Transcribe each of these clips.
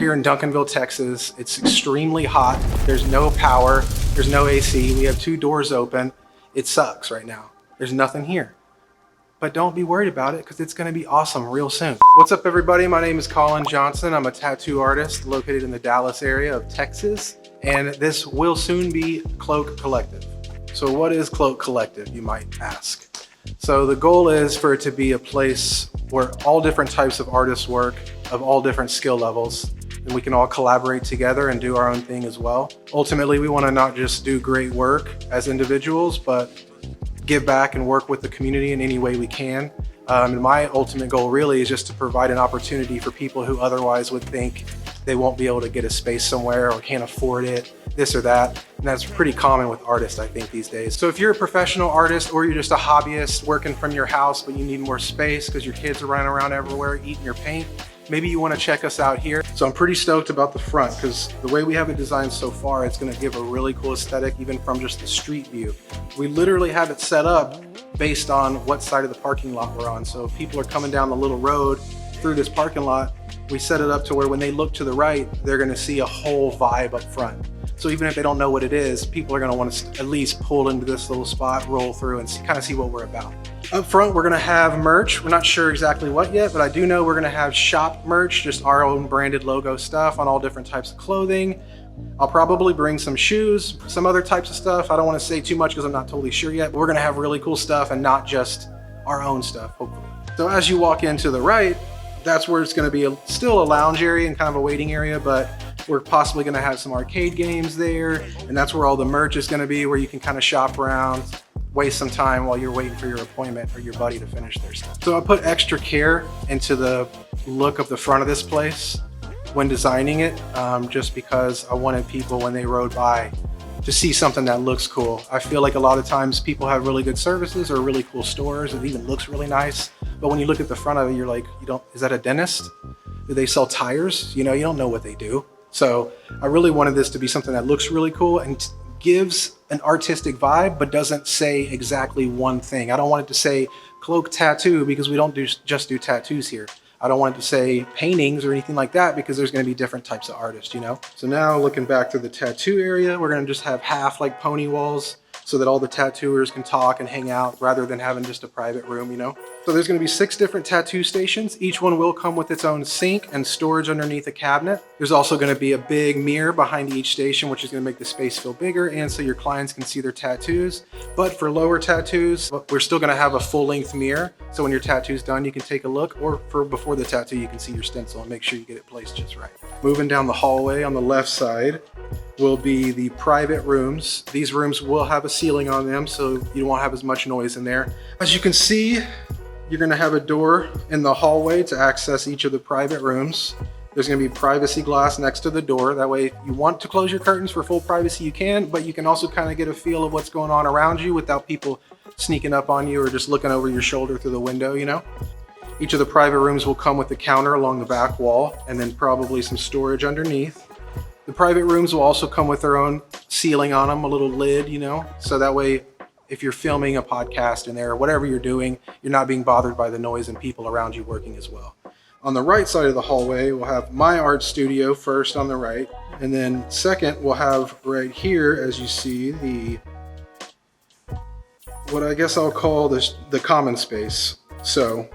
here in Duncanville, Texas. It's extremely hot. There's no power. There's no AC. We have 2 doors open. It sucks right now. There's nothing here. But don't be worried about it because it's going to be awesome real soon. What's up, everybody? My name is Colin Johnson. I'm a tattoo artist located in the Dallas area of Texas, and this will soon be CloaK Collective. So what is CloaK Collective, you might ask? So the goal is for it to be a place where all different types of artists work, of all different skill levels, and we can all collaborate together and do our own thing as well. Ultimately, we want to not just do great work as individuals, but give back and work with the community in any way we can. And my ultimate goal really is just to provide an opportunity for people who otherwise would think they won't be able to get a space somewhere or can't afford it, this or that. And that's pretty common with artists, I think, these days. So if you're a professional artist or you're just a hobbyist working from your house, but you need more space because your kids are running around everywhere eating your paint, maybe you want to check us out here. So I'm pretty stoked about the front because the way we have it designed so far, it's going to give a really cool aesthetic even from just the street view. We literally have it set up based on what side of the parking lot we're on. So if people are coming down the little road through this parking lot, we set it up to where when they look to the right, they're going to see a whole vibe up front. So even if they don't know what it is, people are going to want to at least pull into this little spot, roll through, and kind of see what we're about. Up front, we're going to have merch. We're not sure exactly what yet, but I do know we're going to have shop merch, just our own branded logo stuff on all different types of clothing. I'll probably bring some shoes, some other types of stuff. I don't want to say too much because I'm not totally sure yet, but we're going to have really cool stuff and not just our own stuff, hopefully. So as you walk into the right, that's where it's going to be still a lounge area and kind of a waiting area, but we're possibly going to have some arcade games there, and that's where all the merch is going to be, where you can kind of shop around, waste some time while you're waiting for your appointment or your buddy to finish their stuff. So I put extra care into the look of the front of this place when designing it, just because I wanted people, when they rode by, to see something that looks cool. I feel like a lot of times people have really good services or really cool stores. It even looks really nice. But when you look at the front of it, you're like, is that a dentist? Do they sell tires? You don't know what they do. So I really wanted this to be something that looks really cool and gives an artistic vibe, but doesn't say exactly one thing. I don't want it to say CloaK Tattoo because we don't just do tattoos here. I don't want it to say paintings or anything like that because there's going to be different types of artists, So now looking back to the tattoo area, we're going to just have half like pony walls so that all the tattooers can talk and hang out rather than having just a private room, So there's going to be 6 different tattoo stations. Each one will come with its own sink and storage underneath a cabinet. There's also going to be a big mirror behind each station, which is going to make the space feel bigger and so your clients can see their tattoos. But for lower tattoos, we're still going to have a full-length mirror. So when your tattoo's done, you can take a look, or for before the tattoo, you can see your stencil and make sure you get it placed just right. Moving down the hallway on the left side will be the private rooms. These rooms will have a ceiling on them, so you won't have as much noise in there. As you can see, you're gonna have a door in the hallway to access each of the private rooms. There's gonna be privacy glass next to the door. That way, if you want to close your curtains for full privacy, you can, but you can also kind of get a feel of what's going on around you without people sneaking up on you or just looking over your shoulder through the window, Each of the private rooms will come with a counter along the back wall and then probably some storage underneath. The private rooms will also come with their own ceiling on them, a little lid, so that way if you're filming a podcast in there or whatever you're doing, you're not being bothered by the noise and people around you working as well. On the right side of the hallway, we'll have my art studio first on the right, and then second, we'll have right here, as you see, what I guess I'll call the common space. So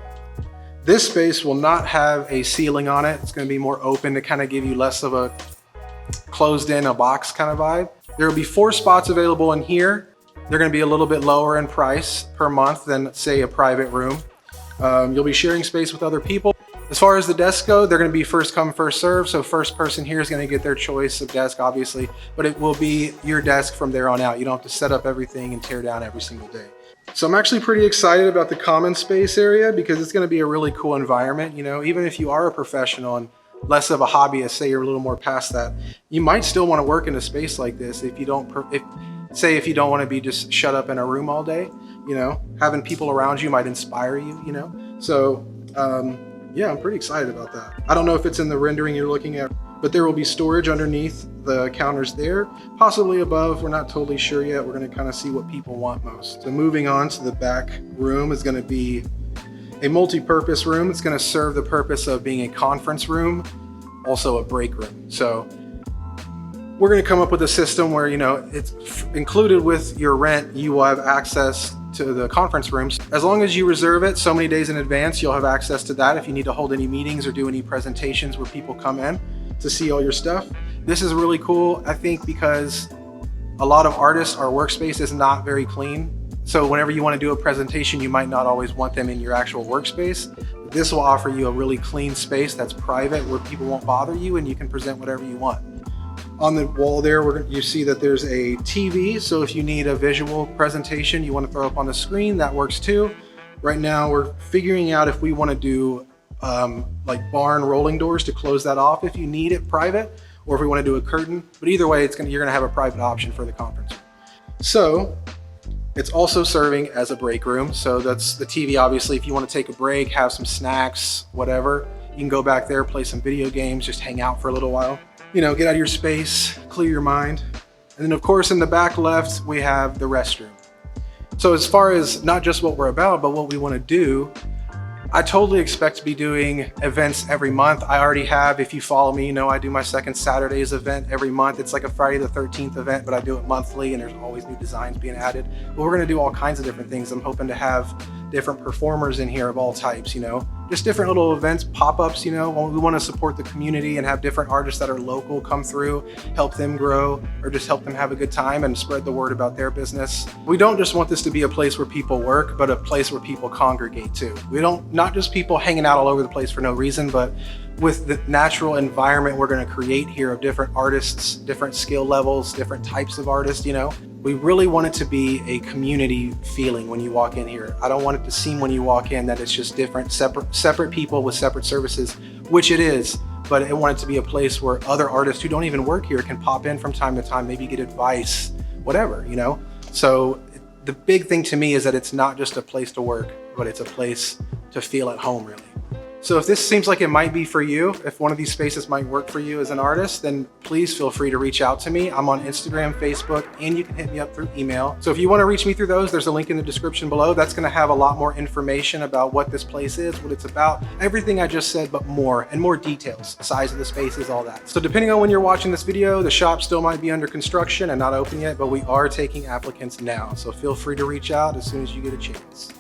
this space will not have a ceiling on it. It's going to be more open to kind of give you less of a closed in a box kind of vibe. There will be 4 spots available in here. They're going to be a little bit lower in price per month than, say, a private room. You'll be sharing space with other people. As far as the desks go, they're going to be first come, first serve. So first person here is going to get their choice of desk, obviously, but it will be your desk from there on out. You don't have to set up everything and tear down every single day. So I'm actually pretty excited about the common space area because it's going to be a really cool environment. Even if you are a professional and less of a hobbyist, say you're a little more past that, you might still want to work in a space like this if you don't want to be just shut up in a room all day. Having people around you might inspire you. So yeah, I'm pretty excited about that. I don't know if it's in the rendering you're looking at, but there will be storage underneath the counters there, possibly above. We're not totally sure yet. We're going to kind of see what people want most. So moving on to the back room is going to be a multi-purpose room. It's going to serve the purpose of being a conference room, also a break room. So we're going to come up with a system where, you know, it's included with your rent. You will have access to the conference rooms. As long as you reserve it so many days in advance, you'll have access to that if you need to hold any meetings or do any presentations where people come in to see all your stuff. This is really cool, I think, because a lot of artists, our workspace is not very clean. So whenever you want to do a presentation, you might not always want them in your actual workspace. This will offer you a really clean space that's private where people won't bother you and you can present whatever you want. On the wall there, you see that there's a TV. So if you need a visual presentation you want to throw up on the screen, that works too. Right now we're figuring out if we want to do like barn rolling doors to close that off if you need it private, or if we want to do a curtain. But either way, you're going to have a private option for the conference. So it's also serving as a break room. So that's the TV. Obviously, if you want to take a break, have some snacks, whatever, you can go back there, play some video games, just hang out for a little while. You know, get out of your space, clear your mind. And then of course in the back left, we have the restroom. So as far as not just what we're about, but what we want to do, I totally expect to be doing events every month. I already have, if you follow me, you know I do my second Saturdays event every month. It's like a Friday the 13th event, but I do it monthly and there's always new designs being added. But we're gonna do all kinds of different things. I'm hoping to have different performers in here of all types, you know, just different little events, pop-ups, you know. We want to support the community and have different artists that are local come through, help them grow, or just help them have a good time and spread the word about their business. We don't just want this to be a place where people work, but a place where people congregate too. We don't, not just people hanging out all over the place for no reason, but with the natural environment we're going to create here of different artists, different skill levels, different types of artists, you know. We really want it to be a community feeling when you walk in here. I don't want it to seem when you walk in that it's just different, separate people with separate services, which it is, but I want it to be a place where other artists who don't even work here can pop in from time to time, maybe get advice, whatever, you know. So the big thing to me is that it's not just a place to work, but it's a place to feel at home, really. So if this seems like it might be for you, if one of these spaces might work for you as an artist, then please feel free to reach out to me. I'm on Instagram, Facebook, and you can hit me up through email. So if you want to reach me through those, there's a link in the description below. That's going to have a lot more information about what this place is, what it's about, everything I just said, but more, and more details, the size of the spaces, all that. So depending on when you're watching this video, the shop still might be under construction and not open yet, but we are taking applicants now. So feel free to reach out as soon as you get a chance.